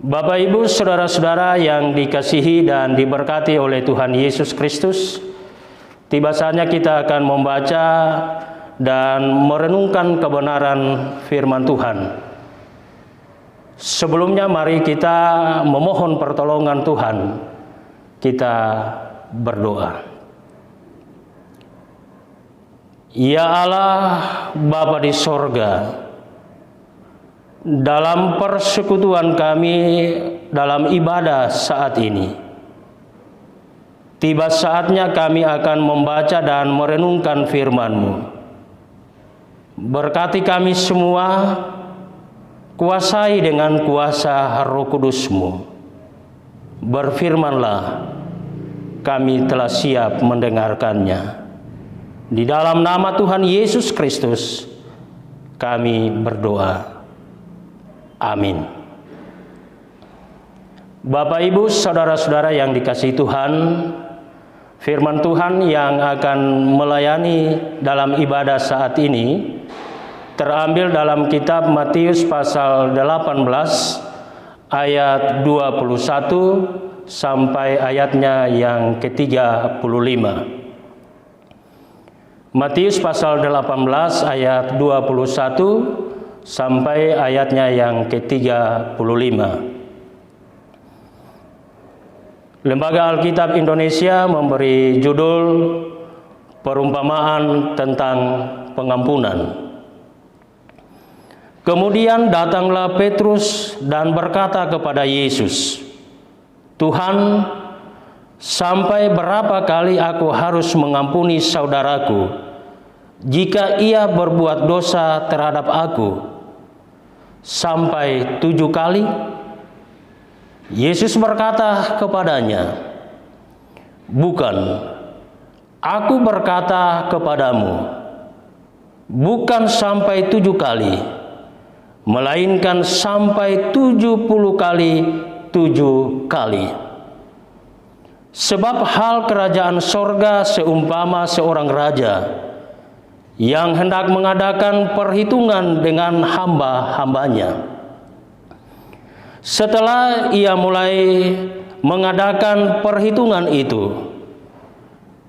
Bapak, Ibu, saudara-saudara yang dikasihi dan diberkati oleh Tuhan Yesus Kristus, tiba saatnya kita akan membaca dan merenungkan kebenaran firman Tuhan. Sebelumnya mari kita memohon pertolongan Tuhan. Kita berdoa. Ya Allah, Bapa di sorga, dalam persekutuan kami dalam ibadah saat ini, tiba saatnya kami akan membaca dan merenungkan firman-Mu. Berkati kami semua, kuasai dengan kuasa Roh Kudus-Mu. Berfirmanlah, kami telah siap mendengarkannya. Di dalam nama Tuhan Yesus Kristus, kami berdoa. Amin. Bapak, Ibu, saudara-saudara yang dikasihi Tuhan, firman Tuhan yang akan melayani dalam ibadah saat ini terambil dalam kitab Matius pasal 18 ayat 21 sampai ayatnya yang ke-35. Matius pasal 18 ayat 21 sampai ayatnya yang ke-35. Lembaga Alkitab Indonesia memberi judul Perumpamaan tentang Pengampunan. Kemudian datanglah Petrus dan berkata kepada Yesus, "Tuhan, sampai berapa kali aku harus mengampuni saudaraku jika ia berbuat dosa terhadap aku? Sampai 7 kali?" Yesus berkata kepadanya, "Bukan, aku berkata kepadamu, bukan sampai 7 kali, melainkan sampai 70 kali 7 kali. Sebab hal kerajaan sorga seumpama seorang raja yang hendak mengadakan perhitungan dengan hamba-hambanya. Setelah ia mulai mengadakan perhitungan itu,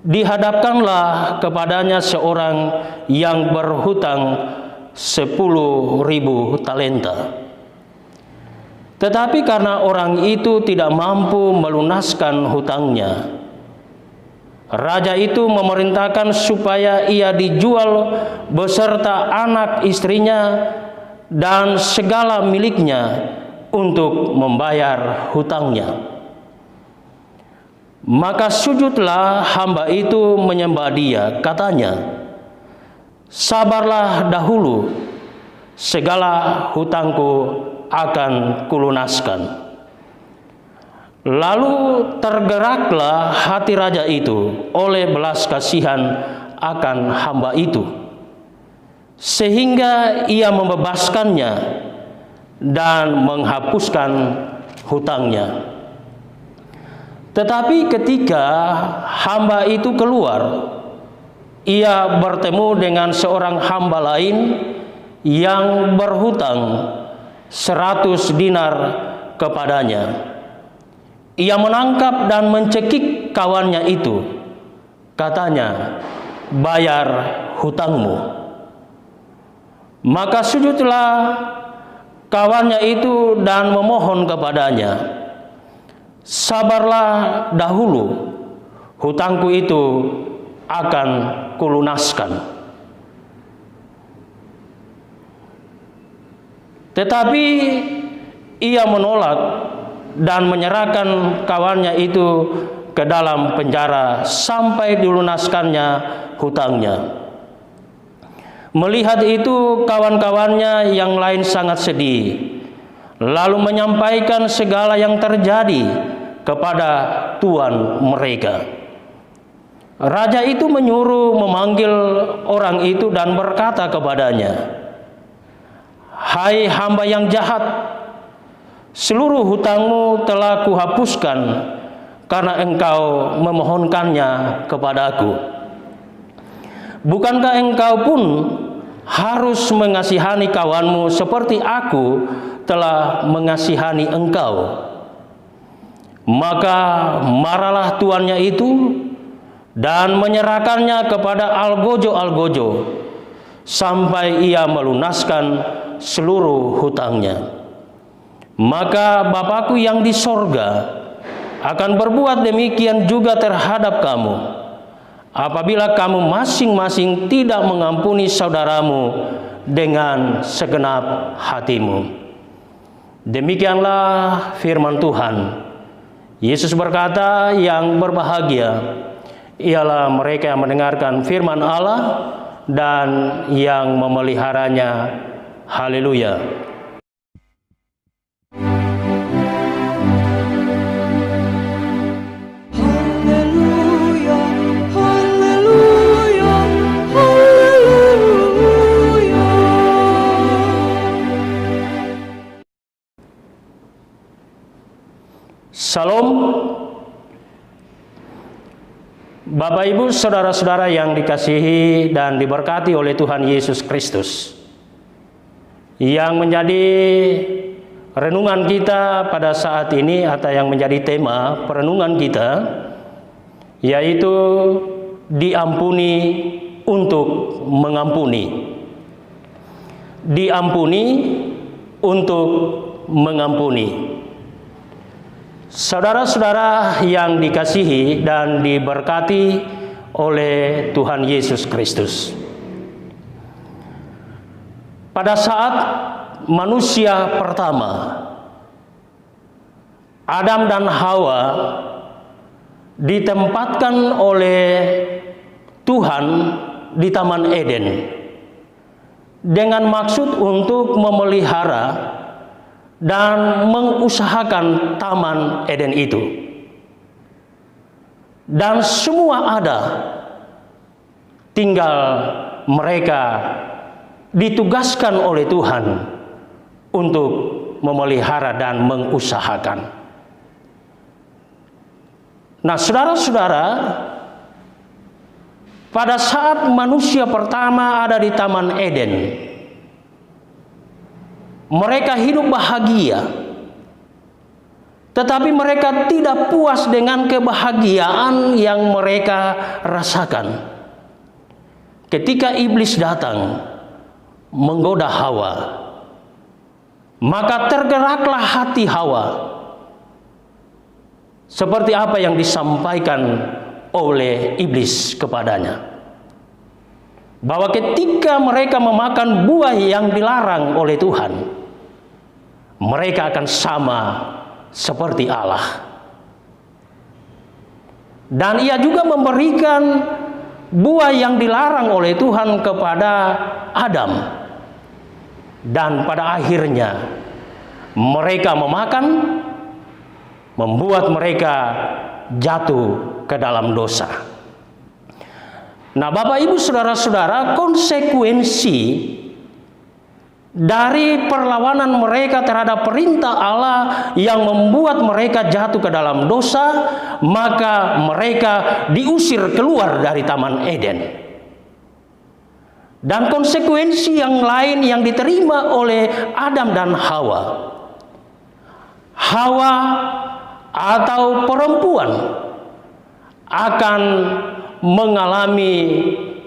dihadapkanlah kepadanya seorang yang berhutang 10.000 talenta. Tetapi karena orang itu tidak mampu melunaskan hutangnya, raja itu memerintahkan supaya ia dijual beserta anak istrinya dan segala miliknya untuk membayar hutangnya. Maka sujudlah hamba itu menyembah dia, katanya, 'Sabarlah dahulu, segala hutangku akan kulunaskan.' Lalu tergeraklah hati raja itu oleh belas kasihan akan hamba itu, sehingga ia membebaskannya dan menghapuskan hutangnya. Tetapi ketika hamba itu keluar, ia bertemu dengan seorang hamba lain yang berhutang 100 dinar kepadanya. Ia menangkap dan mencekik kawannya itu. Katanya, 'Bayar hutangmu.' Maka sujudlah kawannya itu dan memohon kepadanya, 'Sabarlah dahulu, hutangku itu akan kulunaskan.' Tetapi ia menolak dan menyerahkan kawannya itu ke dalam penjara sampai dilunaskannya hutangnya. Melihat itu, kawan-kawannya yang lain sangat sedih, lalu menyampaikan segala yang terjadi kepada tuan mereka. Raja itu menyuruh memanggil orang itu dan berkata kepadanya, 'Hai hamba yang jahat, seluruh hutangmu telah kuhapuskan karena engkau memohonkannya kepadaku. Bukankah engkau pun harus mengasihani kawanmu seperti aku telah mengasihani engkau. Maka marahlah tuannya itu dan menyerahkannya kepada algojo-algojo sampai ia melunaskan seluruh hutangnya. Maka Bapakku yang di sorga akan berbuat demikian juga terhadap kamu, apabila kamu masing-masing tidak mengampuni saudaramu dengan segenap hatimu. Demikianlah firman Tuhan. Yesus berkata, yang berbahagia ialah mereka yang mendengarkan firman Allah dan yang memeliharanya. Haleluya. Salam. Bapak Ibu, saudara-saudara yang dikasihi dan diberkati oleh Tuhan Yesus Kristus, yang menjadi renungan kita pada saat ini atau yang menjadi tema perenungan kita, yaitu diampuni untuk mengampuni. Diampuni untuk mengampuni. Saudara-saudara yang dikasihi dan diberkati oleh Tuhan Yesus Kristus, pada saat manusia pertama, Adam dan Hawa, ditempatkan oleh Tuhan di Taman Eden dengan maksud untuk memelihara dan mengusahakan Taman Eden itu. Dan semua ada, tinggal mereka ditugaskan oleh Tuhan untuk memelihara dan mengusahakan. Nah, saudara-saudara, pada saat manusia pertama ada di Taman Eden, mereka hidup bahagia, tetapi mereka tidak puas dengan kebahagiaan yang mereka rasakan. Ketika iblis datang menggoda Hawa, maka tergeraklah hati Hawa, seperti apa yang disampaikan oleh iblis kepadanya, bahwa ketika mereka memakan buah yang dilarang oleh Tuhan, mereka akan sama seperti Allah. Dan ia juga memberikan buah yang dilarang oleh Tuhan kepada Adam. Dan pada akhirnya mereka memakan, membuat mereka jatuh ke dalam dosa. Nah, Bapak Ibu saudara-saudara, konsekuensi dari perlawanan mereka terhadap perintah Allah yang membuat mereka jatuh ke dalam dosa, maka mereka diusir keluar dari Taman Eden. Dan konsekuensi yang lain yang diterima oleh Adam dan Hawa. Hawa atau perempuan akan mengalami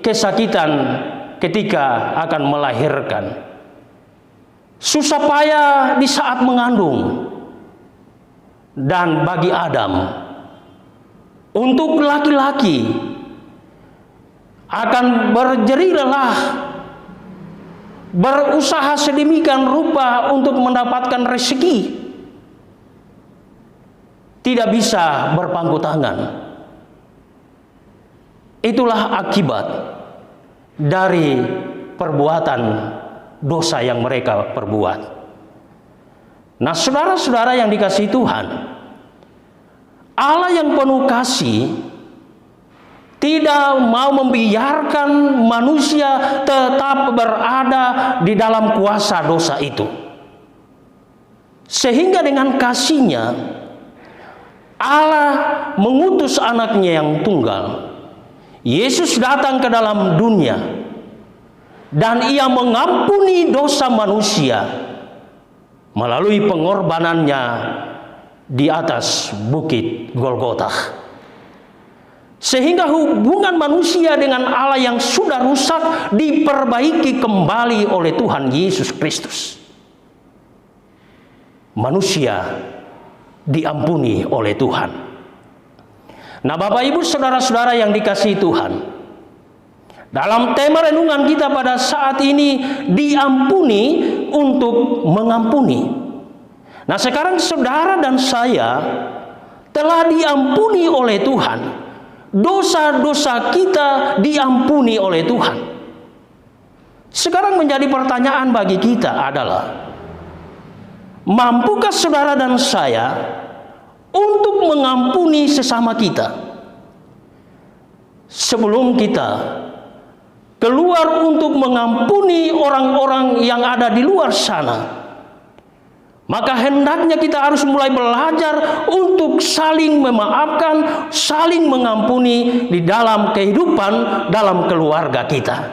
kesakitan ketika akan melahirkan. Susah payah di saat mengandung. Dan bagi Adam, untuk laki-laki akan berjerih lelah, berusaha sedemikian rupa untuk mendapatkan rezeki, tidak bisa berpangku tangan. Itulah akibat dari perbuatan dosa yang mereka perbuat. Nah, saudara-saudara yang dikasihi Tuhan, Allah yang penuh kasih tidak mau membiarkan manusia tetap berada di dalam kuasa dosa itu. Sehingga dengan kasih-Nya Allah mengutus anaknya yang tunggal, Yesus, datang ke dalam dunia dan Ia mengampuni dosa manusia melalui pengorbanannya di atas bukit Golgota. Sehingga hubungan manusia dengan Allah yang sudah rusak diperbaiki kembali oleh Tuhan Yesus Kristus. Manusia diampuni oleh Tuhan. Nah, Bapak Ibu saudara-saudara yang dikasihi Tuhan, dalam tema renungan kita pada saat ini, diampuni untuk mengampuni. Nah, sekarang saudara dan saya telah diampuni oleh Tuhan. Dosa-dosa kita diampuni oleh Tuhan. Sekarang menjadi pertanyaan bagi kita adalah, mampukah saudara dan saya untuk mengampuni sesama kita? Sebelum kita keluar untuk mengampuni orang-orang yang ada di luar sana, maka hendaknya kita harus mulai belajar untuk saling memaafkan, saling mengampuni di dalam kehidupan, dalam keluarga kita.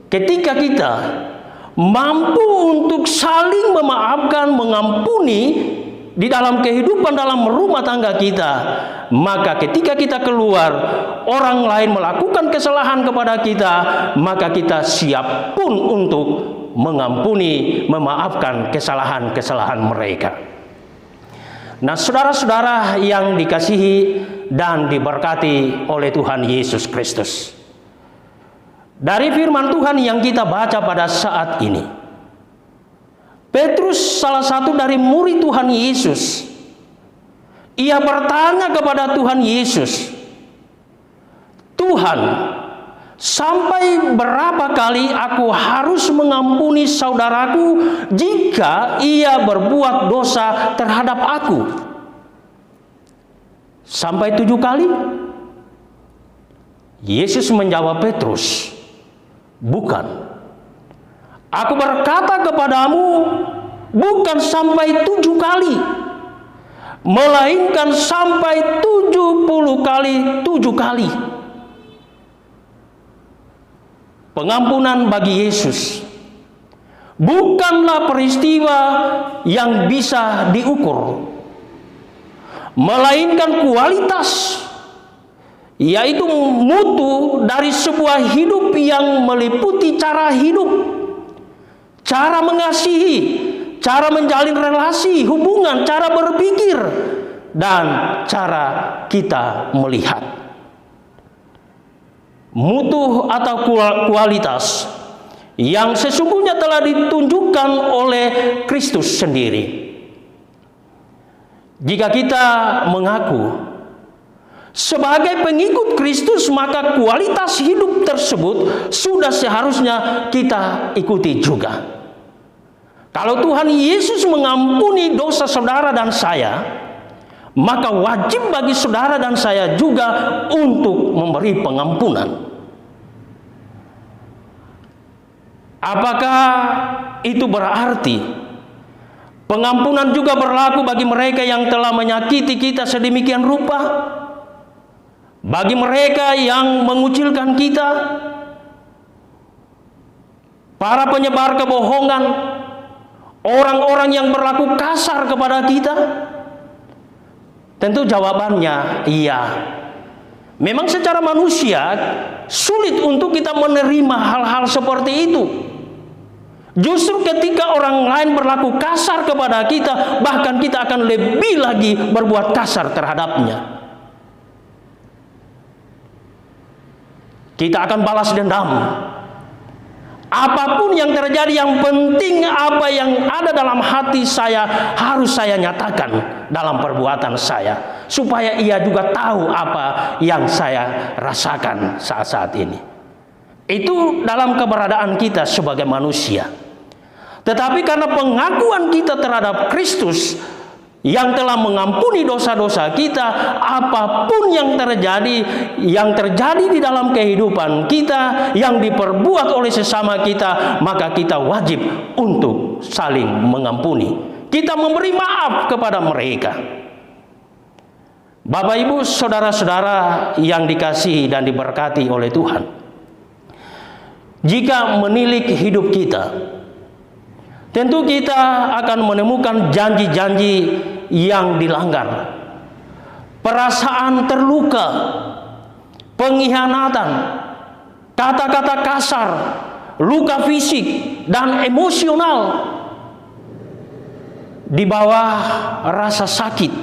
Ketika kita mampu untuk saling memaafkan, mengampuni di dalam kehidupan, dalam rumah tangga kita, maka ketika kita keluar, orang lain melakukan kesalahan kepada kita, maka kita siap pun untuk mengampuni, memaafkan kesalahan-kesalahan mereka. Nah, saudara-saudara yang dikasihi dan diberkati oleh Tuhan Yesus Kristus, dari firman Tuhan yang kita baca pada saat ini, Petrus, salah satu dari murid Tuhan Yesus, ia bertanya kepada Tuhan Yesus, "Tuhan, sampai berapa kali aku harus mengampuni saudaraku jika ia berbuat dosa terhadap aku? Sampai 7 kali?" Yesus menjawab Petrus, "Bukan. Aku berkata kepadamu, bukan sampai 7 kali, melainkan sampai 70 kali 7 kali. Pengampunan bagi Yesus bukanlah peristiwa yang bisa diukur, melainkan kualitas, yaitu mutu dari sebuah hidup yang meliputi cara hidup, cara mengasihi, cara menjalin relasi, hubungan, cara berpikir, dan cara kita melihat. Mutu atau kualitas yang sesungguhnya telah ditunjukkan oleh Kristus sendiri. Jika kita mengaku sebagai pengikut Kristus, maka kualitas hidup tersebut sudah seharusnya kita ikuti juga. Kalau Tuhan Yesus mengampuni dosa saudara dan saya, maka wajib bagi saudara dan saya juga untuk memberi pengampunan. Apakah itu berarti pengampunan juga berlaku bagi mereka yang telah menyakiti kita sedemikian rupa? Bagi mereka yang mengucilkan kita, para penyebar kebohongan, orang-orang yang berlaku kasar kepada kita? Tentu jawabannya iya. Memang secara manusia sulit untuk kita menerima hal-hal seperti itu. Justru ketika orang lain berlaku kasar kepada kita, bahkan kita akan lebih lagi berbuat kasar terhadapnya. Kita akan balas dendam. Apapun yang terjadi, yang penting apa yang ada dalam hati saya harus saya nyatakan dalam perbuatan saya, supaya ia juga tahu apa yang saya rasakan saat-saat ini. Itu dalam keberadaan kita sebagai manusia. Tetapi karena pengakuan kita terhadap Kristus yang telah mengampuni dosa-dosa kita, apapun yang terjadi di dalam kehidupan kita, yang diperbuat oleh sesama kita, maka kita wajib untuk saling mengampuni. Kita memberi maaf kepada mereka. Bapak, Ibu, saudara-saudara yang dikasihi dan diberkati oleh Tuhan, jika menilik hidup kita, tentu kita akan menemukan janji-janji yang dilanggar, perasaan terluka, pengkhianatan, kata-kata kasar, luka fisik dan emosional, di bawah rasa sakit,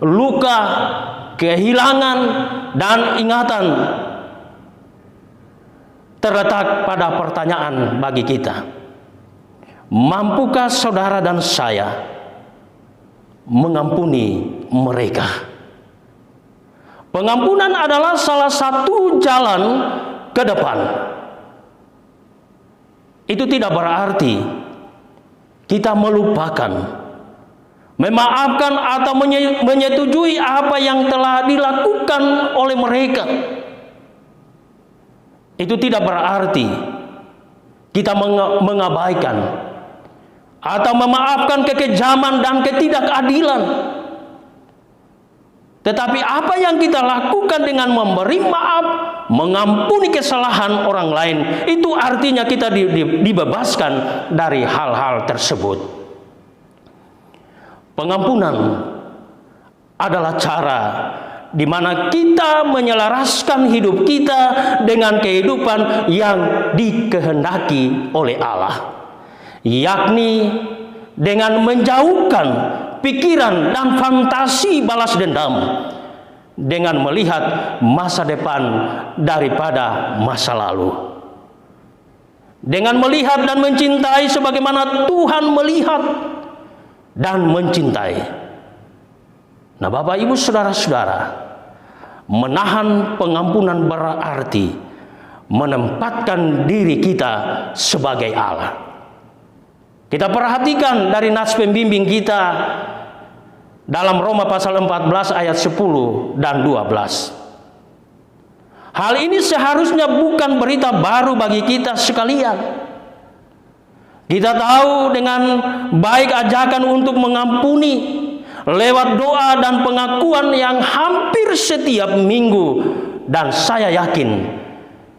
luka, kehilangan, dan ingatan, terletak pada pertanyaan bagi kita: mampukah saudara dan saya mengampuni mereka? Pengampunan adalah salah satu jalan ke depan. Itu tidak berarti kita melupakan, memaafkan atau menyetujui apa yang telah dilakukan oleh mereka. Itu tidak berarti kita mengabaikan atau memaafkan kekejaman dan ketidakadilan. Tetapi apa yang kita lakukan dengan memberi maaf, mengampuni kesalahan orang lain, itu artinya kita dibebaskan dari hal-hal tersebut. Pengampunan adalah cara di mana kita menyelaraskan hidup kita dengan kehidupan yang dikehendaki oleh Allah, yakni dengan menjauhkan pikiran dan fantasi balas dendam, dengan melihat masa depan daripada masa lalu, dengan melihat dan mencintai sebagaimana Tuhan melihat dan mencintai. Nah, Bapak, Ibu, saudara-saudara, menahan pengampunan berarti menempatkan diri kita sebagai Allah. Kita perhatikan dari nas pembimbing kita dalam Roma pasal 14 ayat 10 dan 12. Hal ini seharusnya bukan berita baru bagi kita sekalian. Kita tahu dengan baik ajakan untuk mengampuni lewat doa dan pengakuan yang hampir setiap minggu, dan saya yakin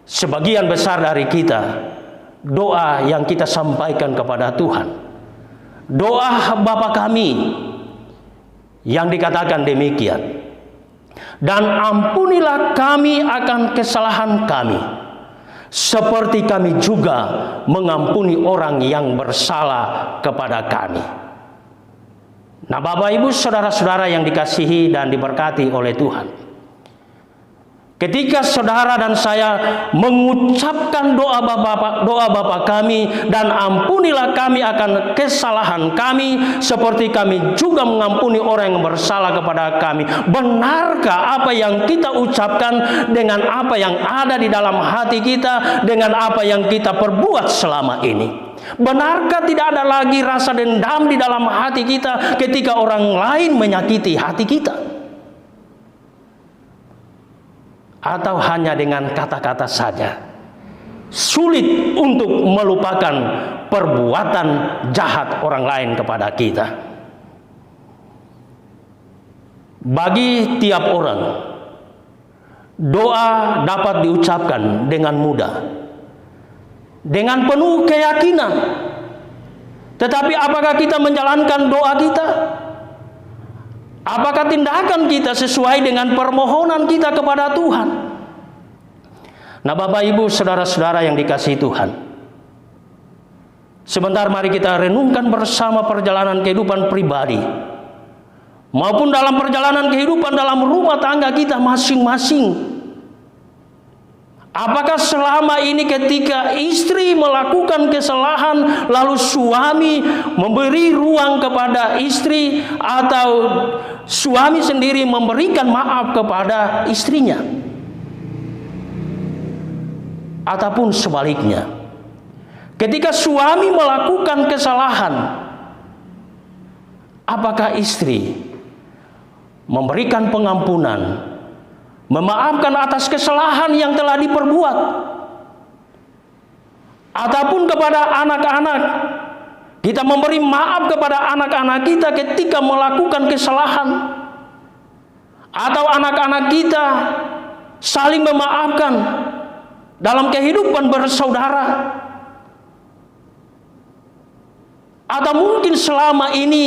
sebagian besar dari kita, doa yang kita sampaikan kepada Tuhan, doa Bapa kami, yang dikatakan demikian: dan ampunilah kami akan kesalahan kami, seperti kami juga mengampuni orang yang bersalah kepada kami. Nah, Bapak, Ibu, saudara-saudara yang dikasihi dan diberkati oleh Tuhan, ketika saudara dan saya mengucapkan doa Bapa kami, dan ampunilah kami akan kesalahan kami, seperti kami juga mengampuni orang yang bersalah kepada kami, benarkah apa yang kita ucapkan dengan apa yang ada di dalam hati kita, dengan apa yang kita perbuat selama ini? Benarkah tidak ada lagi rasa dendam di dalam hati kita ketika orang lain menyakiti hati kita? Atau hanya dengan kata-kata saja sulit untuk melupakan perbuatan jahat orang lain kepada kita? Bagi tiap orang, doa dapat diucapkan dengan mudah, dengan penuh keyakinan. Tetapi apakah kita menjalankan doa kita? Apakah tindakan kita sesuai dengan permohonan kita kepada Tuhan? Nah, Bapak, Ibu, saudara-saudara yang dikasihi Tuhan, sebentar mari kita renungkan bersama perjalanan kehidupan pribadi maupun dalam perjalanan kehidupan dalam rumah tangga kita masing-masing. Apakah selama ini ketika istri melakukan kesalahan, lalu suami memberi ruang kepada istri, atau suami sendiri memberikan maaf kepada istrinya? Ataupun sebaliknya, ketika suami melakukan kesalahan, apakah istri memberikan pengampunan, memaafkan atas kesalahan yang telah diperbuat? Ataupun kepada anak-anak, kita memberi maaf kepada anak-anak kita ketika melakukan kesalahan? Atau anak-anak kita saling memaafkan dalam kehidupan bersaudara. Atau mungkin selama ini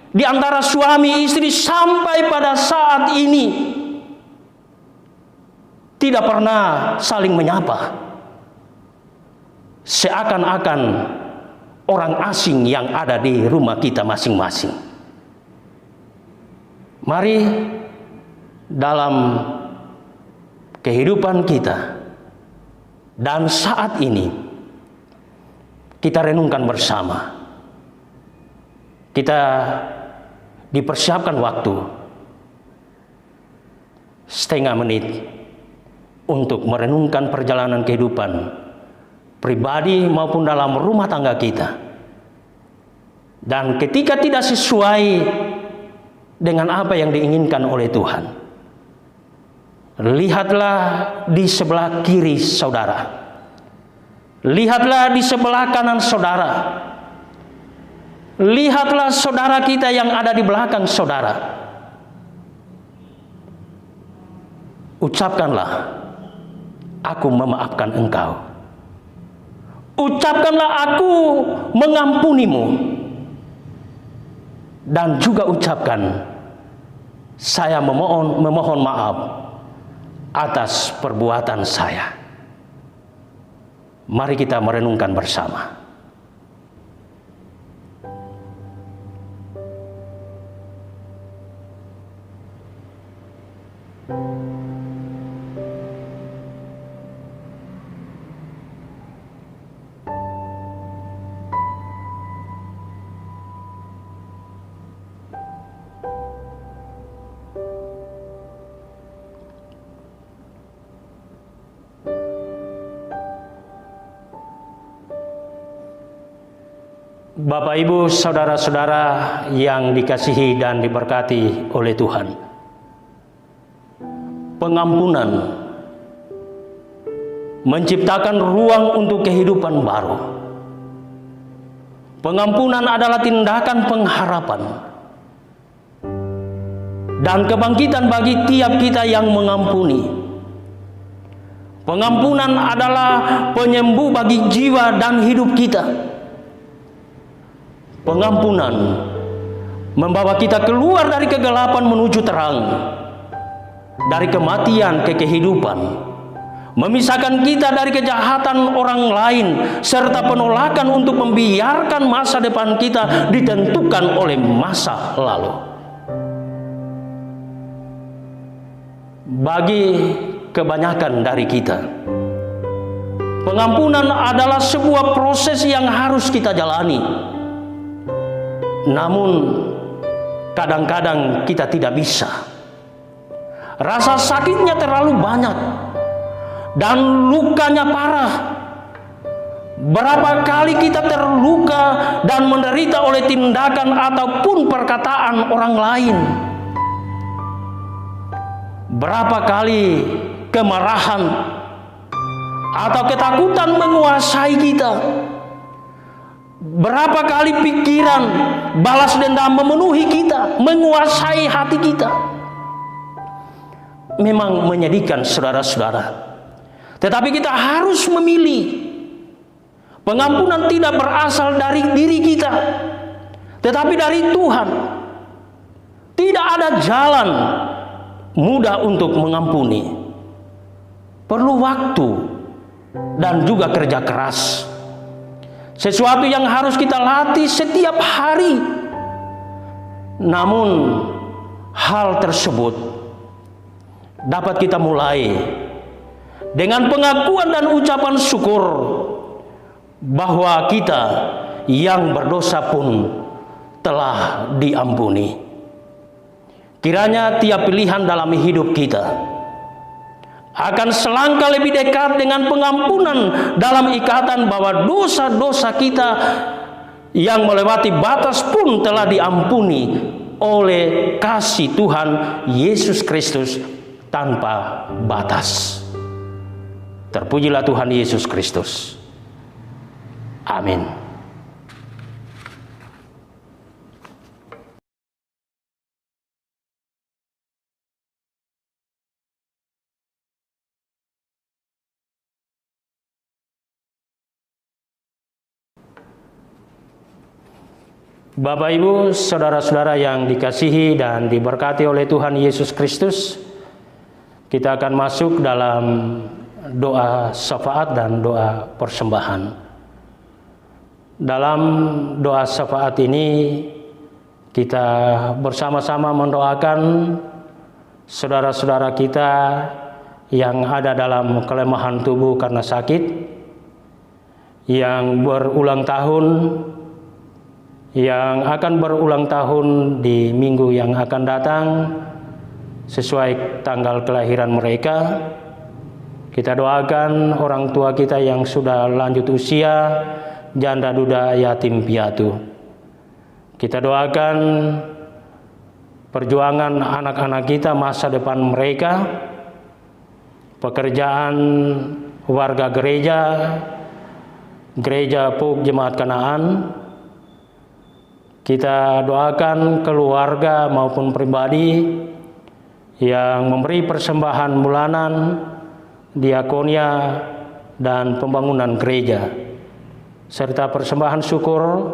di antara suami istri sampai pada saat ini tidak pernah saling menyapa. Seakan-akan orang asing yang ada di rumah kita masing-masing. Mari dalam kehidupan kita dan saat ini kita renungkan bersama. Kita dipersiapkan waktu setengah menit untuk merenungkan perjalanan kehidupan pribadi maupun dalam rumah tangga kita. Dan ketika tidak sesuai dengan apa yang diinginkan oleh Tuhan, lihatlah di sebelah kiri saudara, lihatlah di sebelah kanan saudara, lihatlah saudara kita yang ada di belakang saudara. Ucapkanlah, aku memaafkan engkau. Ucapkanlah, aku mengampunimu. Dan juga ucapkan, saya memohon maaf atas perbuatan saya. Mari kita merenungkan bersama. Bapak, Ibu, saudara-saudara yang dikasihi dan diberkati oleh Tuhan. Pengampunan menciptakan ruang untuk kehidupan baru. Pengampunan adalah tindakan pengharapan dan kebangkitan bagi tiap kita yang mengampuni. Pengampunan adalah penyembuh bagi jiwa dan hidup kita. Pengampunan membawa kita keluar dari kegelapan menuju terang, dari kematian ke kehidupan, memisahkan kita dari kejahatan orang lain, serta penolakan untuk membiarkan masa depan kita ditentukan oleh masa lalu. Bagi kebanyakan dari kita, pengampunan adalah sebuah proses yang harus kita jalani. Namun kadang-kadang kita tidak bisa. Rasa sakitnya terlalu banyak dan lukanya parah. Berapa kali kita terluka dan menderita oleh tindakan ataupun perkataan orang lain. Berapa kali kemarahan atau ketakutan menguasai kita. Berapa kali pikiran balas dendam memenuhi kita, menguasai hati kita. Memang menyedihkan, saudara-saudara. Tetapi kita harus memilih. Pengampunan tidak berasal dari diri kita, tetapi dari Tuhan. Tidak ada jalan mudah untuk mengampuni. Perlu waktu dan juga kerja keras. Sesuatu yang harus kita latih setiap hari. Namun hal tersebut dapat kita mulai dengan pengakuan dan ucapan syukur bahwa kita yang berdosa pun telah diampuni. Kiranya tiap pilihan dalam hidup kita akan selangkah lebih dekat dengan pengampunan dalam ikatan bahwa dosa-dosa kita yang melewati batas pun telah diampuni oleh kasih Tuhan Yesus Kristus tanpa batas. Terpujilah Tuhan Yesus Kristus. Amin. Bapak, Ibu, saudara-saudara yang dikasihi dan diberkati oleh Tuhan Yesus Kristus, kita akan masuk dalam doa syafaat dan doa persembahan. Dalam doa syafaat ini, kita bersama-sama mendoakan saudara-saudara kita yang ada dalam kelemahan tubuh karena sakit, yang berulang tahun, yang akan berulang tahun di minggu yang akan datang sesuai tanggal kelahiran mereka. Kita doakan orang tua kita yang sudah lanjut usia, janda duda, yatim piatu. Kita doakan perjuangan anak-anak kita, masa depan mereka, pekerjaan warga gereja PUK Jemaat Kanaan. Kita doakan keluarga maupun pribadi yang memberi persembahan bulanan, diakonia, dan pembangunan gereja, serta persembahan syukur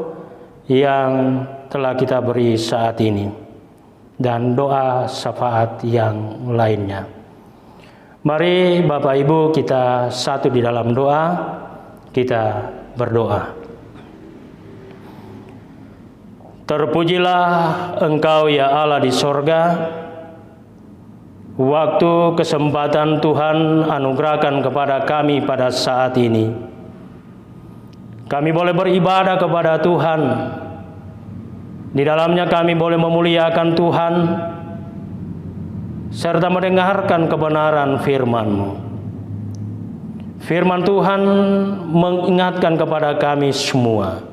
yang telah kita beri saat ini, dan doa syafaat yang lainnya. Mari Bapak Ibu kita satu di dalam doa, kita berdoa. Terpujilah Engkau ya Allah di sorga, waktu kesempatan Tuhan anugerahkan kepada kami pada saat ini. Kami boleh beribadah kepada Tuhan. Di dalamnya kami boleh memuliakan Tuhan serta mendengarkan kebenaran firman-Mu. Firman Tuhan mengingatkan kepada kami semua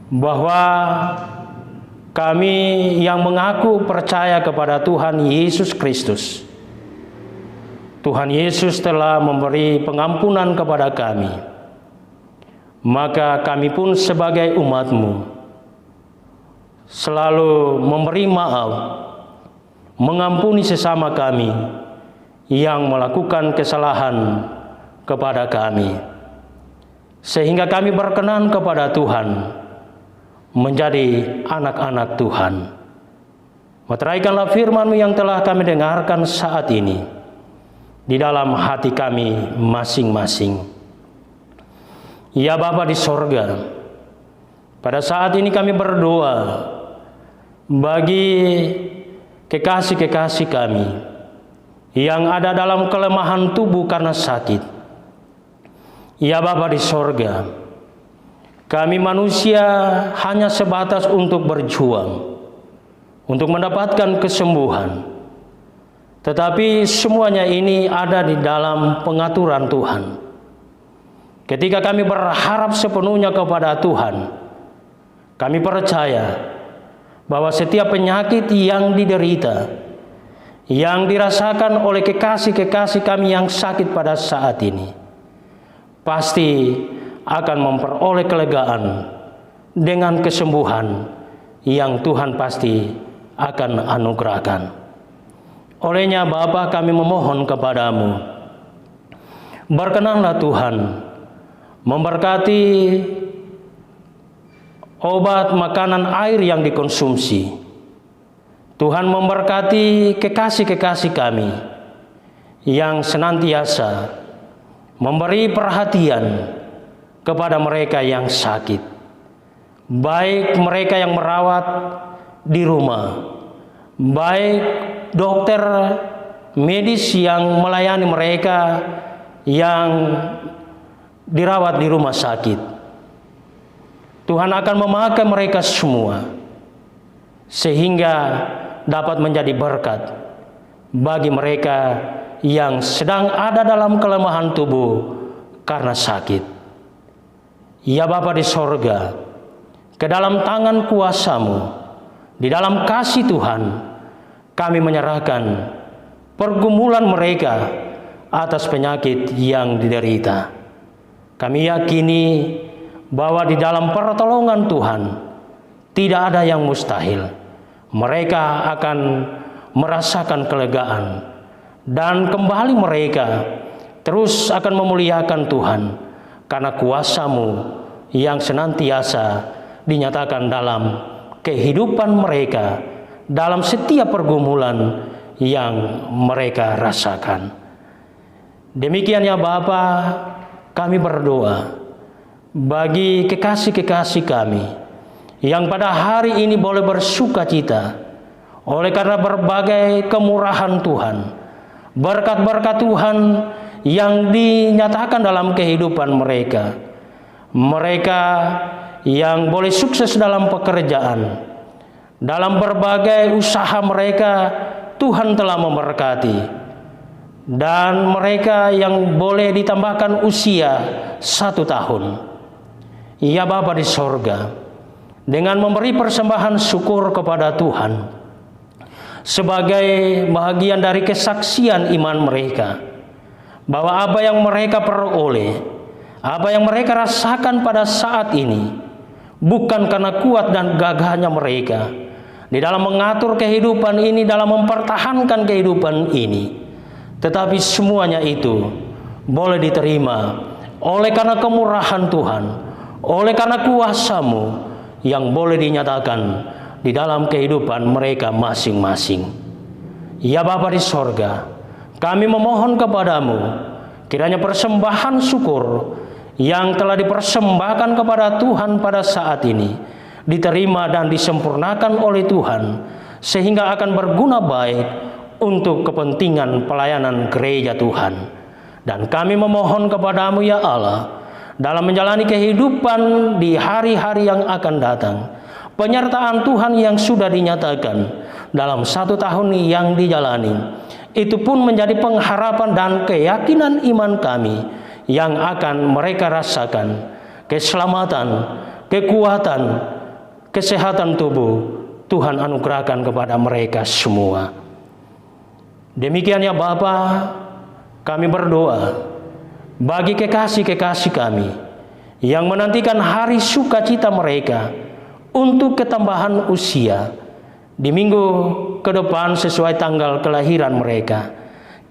bahwa kami yang mengaku percaya kepada Tuhan Yesus Kristus, Tuhan Yesus telah memberi pengampunan kepada kami. Maka kami pun sebagai umat-Mu selalu memberi maaf, mengampuni sesama kami yang melakukan kesalahan kepada kami, sehingga kami berkenan kepada Tuhan, menjadi anak-anak Tuhan. Meteraikanlah firman-Mu yang telah kami dengarkan saat ini di dalam hati kami masing-masing. Ya Bapa di sorga, pada saat ini kami berdoa bagi kekasih-kekasih kami yang ada dalam kelemahan tubuh karena sakit. Ya Bapa di sorga, kami manusia hanya sebatas untuk berjuang, untuk mendapatkan kesembuhan. Tetapi semuanya ini ada di dalam pengaturan Tuhan. Ketika kami berharap sepenuhnya kepada Tuhan, kami percaya bahwa setiap penyakit yang diderita, yang dirasakan oleh kekasih-kekasih kami yang sakit pada saat ini, pasti akan memperoleh kelegaan dengan kesembuhan yang Tuhan pasti akan anugerahkan. Olehnya Bapa, kami memohon kepadamu, berkenanlah Tuhan memberkati obat, makanan, air yang dikonsumsi. Tuhan memberkati kekasih-kekasih kami yang senantiasa memberi perhatian kepada mereka yang sakit, baik mereka yang merawat di rumah, baik dokter medis yang melayani mereka yang dirawat di rumah sakit. Tuhan akan memakai mereka semua sehingga dapat menjadi berkat bagi mereka yang sedang ada dalam kelemahan tubuh karena sakit. Ya Bapa di sorga, ke dalam tangan kuasa-Mu, di dalam kasih Tuhan, kami menyerahkan pergumulan mereka atas penyakit yang diderita. Kami yakini bahwa di dalam pertolongan Tuhan tidak ada yang mustahil. Mereka akan merasakan kelegaan, dan kembali mereka terus akan memuliakan Tuhan karena kuasa-Mu yang senantiasa dinyatakan dalam kehidupan mereka, dalam setiap pergumulan yang mereka rasakan. Demikian ya Bapa, kami berdoa bagi kekasih-kekasih kami yang pada hari ini boleh bersukacita oleh karena berbagai kemurahan Tuhan, berkat-berkat Tuhan yang dinyatakan dalam kehidupan mereka. Mereka yang boleh sukses dalam pekerjaan, dalam berbagai usaha mereka, Tuhan telah memberkati. Dan mereka yang boleh ditambahkan usia 1 tahun. Ya Bapa di sorga, dengan memberi persembahan syukur kepada Tuhan sebagai bahagian dari kesaksian iman mereka, bahwa apa yang mereka peroleh, apa yang mereka rasakan pada saat ini, bukan karena kuat dan gagahnya mereka di dalam mengatur kehidupan ini, dalam mempertahankan kehidupan ini, tetapi semuanya itu boleh diterima oleh karena kemurahan Tuhan, oleh karena kuasa-Mu yang boleh dinyatakan di dalam kehidupan mereka masing-masing. Ya Bapa di sorga, kami memohon kepadamu, kiranya persembahan syukur yang telah dipersembahkan kepada Tuhan pada saat ini diterima dan disempurnakan oleh Tuhan, sehingga akan berguna baik untuk kepentingan pelayanan gereja Tuhan. Dan kami memohon kepadamu ya Allah, dalam menjalani kehidupan di hari-hari yang akan datang, penyertaan Tuhan yang sudah dinyatakan dalam 1 tahun yang dijalani, itu pun menjadi pengharapan dan keyakinan iman kami yang akan mereka rasakan keselamatan, kekuatan, kesehatan tubuh Tuhan anugerahkan kepada mereka semua. Demikian ya Bapa, kami berdoa bagi kekasih-kekasih kami yang menantikan hari sukacita mereka untuk ketambahan usia di minggu ke depan sesuai tanggal kelahiran mereka.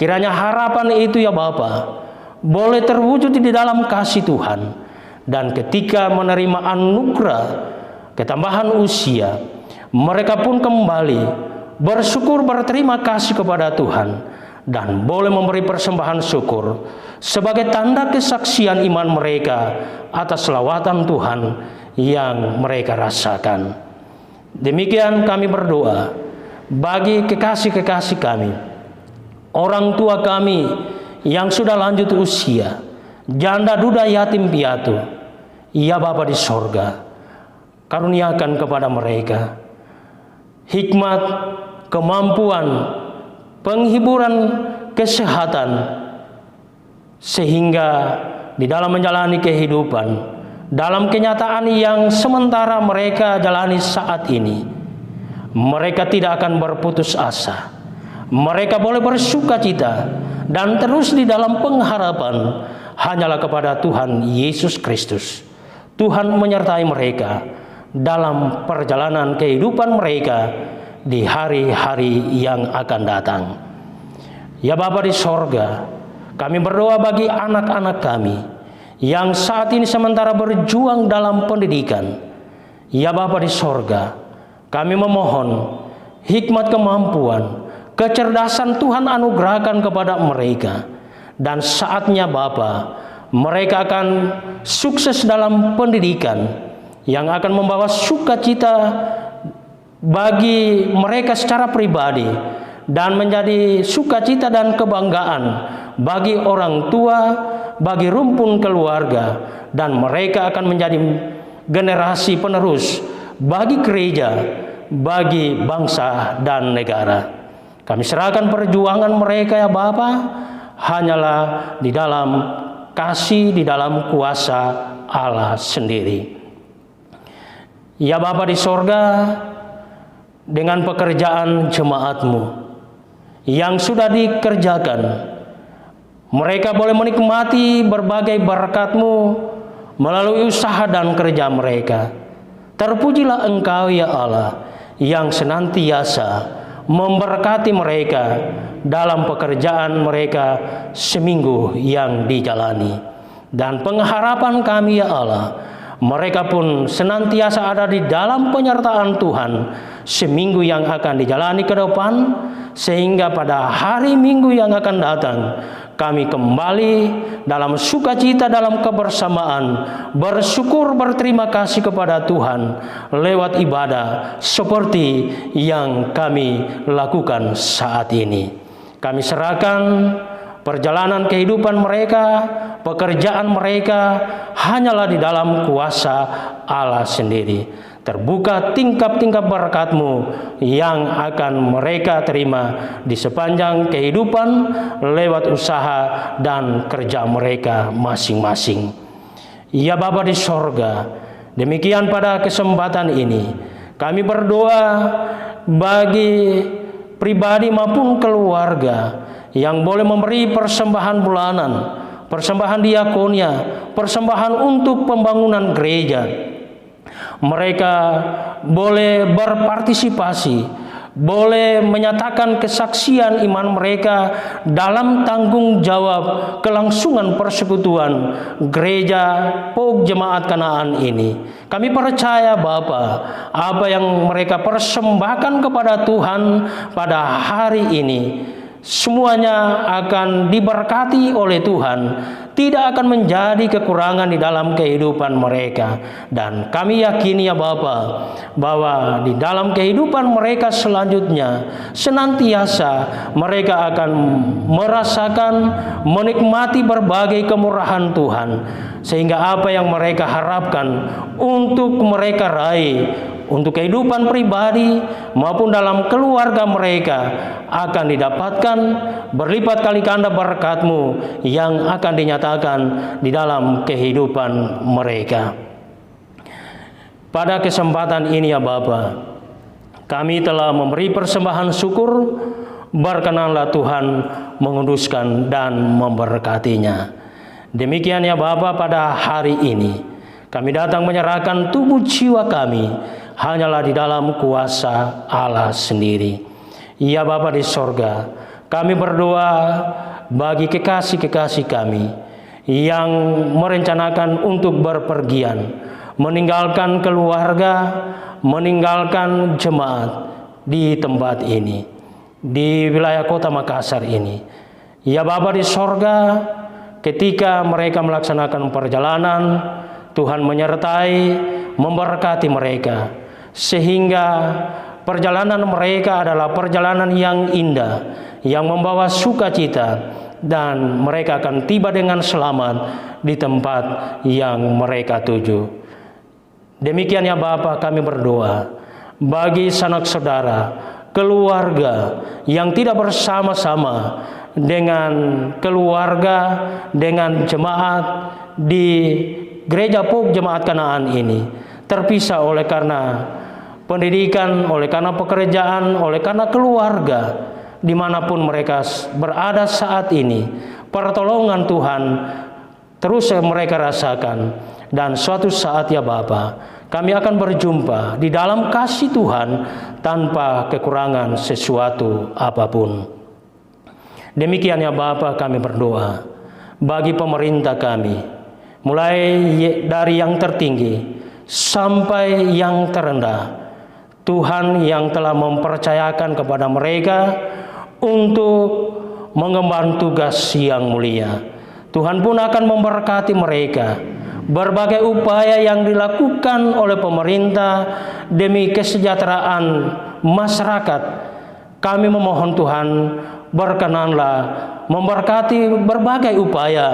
Kiranya harapan itu ya Bapa boleh terwujud di dalam kasih Tuhan, dan ketika menerima anugerah ketambahan usia, mereka pun kembali bersyukur, berterima kasih kepada Tuhan, dan boleh memberi persembahan syukur sebagai tanda kesaksian iman mereka atas lawatan Tuhan yang mereka rasakan. Demikian kami berdoa bagi kekasih-kekasih kami, orang tua kami yang sudah lanjut usia, janda, duda, yatim piatu. Ya Bapa di sorga, karuniakan kepada mereka hikmat, kemampuan, penghiburan, kesehatan, sehingga di dalam menjalani kehidupan, dalam kenyataan yang sementara mereka jalani saat ini, mereka tidak akan berputus asa. Mereka boleh bersukacita dan terus di dalam pengharapan hanyalah kepada Tuhan Yesus Kristus. Tuhan menyertai mereka dalam perjalanan kehidupan mereka di hari-hari yang akan datang. Ya Bapa di sorga, kami berdoa bagi anak-anak kami yang saat ini sementara berjuang dalam pendidikan. Ya Bapa di sorga, kami memohon hikmat, kemampuan, kecerdasan Tuhan anugerahkan kepada mereka. Dan saatnya Bapa, mereka akan sukses dalam pendidikan yang akan membawa sukacita bagi mereka secara pribadi, dan menjadi sukacita dan kebanggaan bagi orang tua, bagi rumpun keluarga, dan mereka akan menjadi generasi penerus bagi gereja, bagi bangsa dan negara. Kami serahkan perjuangan mereka ya Bapa, hanyalah di dalam kasih, di dalam kuasa Allah sendiri. Ya Bapa di sorga, dengan pekerjaan jemaat-Mu yang sudah dikerjakan, mereka boleh menikmati berbagai berkat-Mu melalui usaha dan kerja mereka. Terpujilah Engkau ya Allah yang senantiasa memberkati mereka dalam pekerjaan mereka seminggu yang dijalani. Dan pengharapan kami ya Allah, Mereka pun senantiasa ada di dalam penyertaan Tuhan seminggu yang akan dijalani ke depan, sehingga pada hari Minggu yang akan datang kami kembali dalam sukacita dalam kebersamaan, bersyukur berterima kasih kepada Tuhan lewat ibadah seperti yang kami lakukan saat ini. Kami serahkan perjalanan kehidupan mereka, pekerjaan mereka hanyalah di dalam kuasa Allah sendiri. Terbuka tingkap-tingkap berkat-Mu yang akan mereka terima di sepanjang kehidupan lewat usaha dan kerja mereka masing-masing. Ya Bapa di sorga, demikian pada kesempatan ini kami berdoa bagi pribadi maupun keluarga yang boleh memberi persembahan bulanan, persembahan diakonia, persembahan untuk pembangunan gereja. Mereka boleh berpartisipasi, boleh menyatakan kesaksian iman mereka dalam tanggung jawab kelangsungan persekutuan gereja POG Jemaat Kanaan ini. Kami percaya Bapa, apa yang mereka persembahkan kepada Tuhan pada hari ini, semuanya akan diberkati oleh Tuhan, tidak akan menjadi kekurangan di dalam kehidupan mereka. Dan kami yakini ya Bapa, bahwa di dalam kehidupan mereka selanjutnya senantiasa mereka akan merasakan, menikmati berbagai kemurahan Tuhan, sehingga apa yang mereka harapkan untuk mereka raih untuk kehidupan pribadi maupun dalam keluarga mereka akan didapatkan berlipat kali ganda berkat-Mu yang akan dinyatakan di dalam kehidupan mereka. Pada kesempatan ini ya Bapa, kami telah memberi persembahan syukur, berkenanlah Tuhan menguduskan dan memberkatinya. Demikian ya Bapa, pada hari ini kami datang menyerahkan tubuh jiwa kami hanyalah di dalam kuasa Allah sendiri. Ya Bapa di sorga, kami berdoa bagi kekasih-kekasih kami yang merencanakan untuk berpergian, meninggalkan keluarga, meninggalkan jemaat di tempat ini, di wilayah kota Makassar ini. Ya Bapa di sorga, ketika mereka melaksanakan perjalanan, Tuhan menyertai, memberkati mereka, sehingga perjalanan mereka adalah perjalanan yang indah, yang membawa sukacita, dan mereka akan tiba dengan selamat di tempat yang mereka tuju. Demikian ya Bapa, kami berdoa bagi sanak saudara, keluarga yang tidak bersama-sama dengan keluarga, dengan jemaat di Gereja POG Jemaat Kanaan ini, terpisah oleh karena pendidikan, oleh karena pekerjaan, oleh karena keluarga, dimanapun mereka berada saat ini, pertolongan Tuhan terus mereka rasakan. Dan suatu saat ya Bapa, kami akan berjumpa di dalam kasih Tuhan tanpa kekurangan sesuatu apapun. Demikian ya Bapa, kami berdoa bagi pemerintah kami, mulai dari yang tertinggi sampai yang terendah. Tuhan yang telah mempercayakan kepada mereka untuk mengemban tugas yang mulia. Tuhan pun akan memberkati mereka. Berbagai upaya yang dilakukan oleh pemerintah demi kesejahteraan masyarakat, kami memohon Tuhan, berkenanlah memberkati berbagai upaya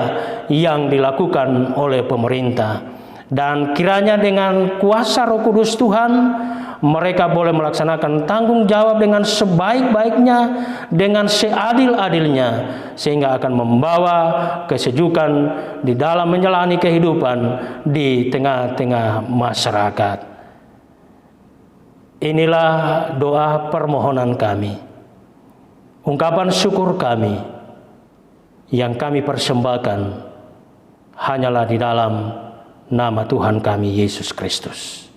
yang dilakukan oleh pemerintah. Dan kiranya dengan kuasa Roh Kudus Tuhan, mereka boleh melaksanakan tanggung jawab dengan sebaik-baiknya, dengan seadil-adilnya, sehingga akan membawa kesejukan di dalam menjalani kehidupan di tengah-tengah masyarakat. Inilah doa permohonan kami, ungkapan syukur kami yang kami persembahkan hanyalah di dalam nama Tuhan kami Yesus Kristus.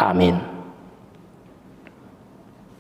Amin.